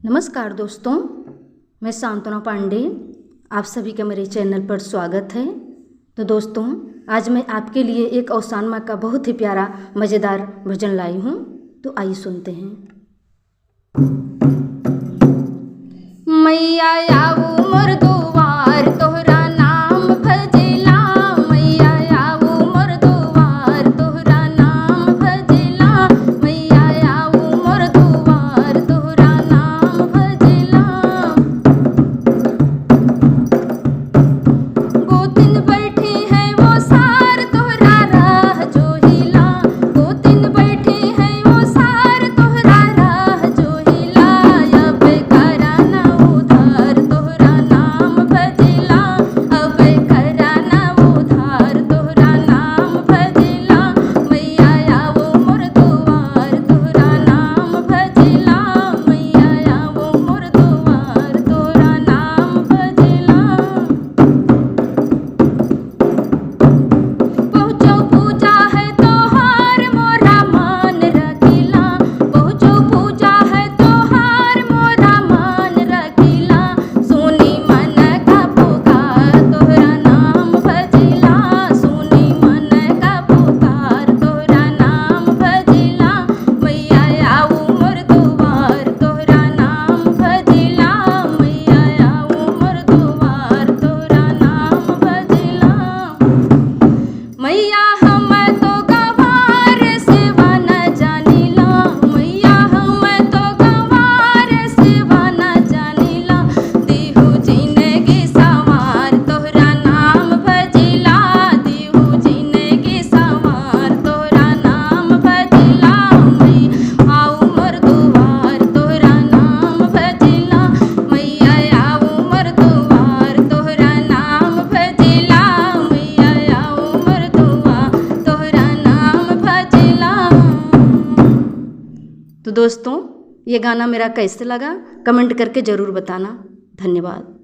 नमस्कार दोस्तों, मैं सांत्वना पांडे, आप सभी का मेरे चैनल पर स्वागत है। तो दोस्तों, आज मैं आपके लिए एक अवसान माँ का बहुत ही प्यारा मज़ेदार भजन लाई हूँ। तो आइए सुनते हैं। मैया आऊ मोर दुआर तोहरा नाम भजेला, मैया आऊ मोर दुआर तोहरा नाम भजेला, मैया आऊ मोर दुआर तोहरा नाम भजेला। गोतिन बैठी है वो सार तोहरा राह जोहिला, गोतिन बैठी है वो सार तोहरा राह जोहिला। अब कराना उधार तोहरा नाम भजेला, अब कराना उधार तोहरा नाम भजेला, मैया आऊ मोर दुआर तोहरा नाम भजेला, मैया आऊ मोर दुआर तोहरा नाम भजेला। पहुँचो पूजा है तोहार मोरा मान रखिला, पहुँचो पूजा है तोहार मोरा मान रखिला। सुनी मन का पुकार तोहरा नाम भजेला, सुनी मन का पुकार तोहरा नाम भजेला, मैया आऊ मोर दुआर तोहरा नाम भजेला, मैया आऊ मोर दुआर तोहरा नाम भजेला। मैया हम तो गवार सेवा न जानिला, मैया हम तो गवार सेवा न जानिला। देहु जिंदगी सवार तोहरा नाम भजेला, देहु जिंदगी सवार तोहरा नाम भजेला, मैया आऊ मोर दुआर तोहरा नाम भजेला, मैया आऊ मोर दुआर तोहरा नाम भजेला, मैया आऊ मोर दुआर तोहरा नाम भजेला। तो दोस्तों, ये गाना मेरा कैसे लगा कमेंट करके ज़रूर बताना। धन्यवाद।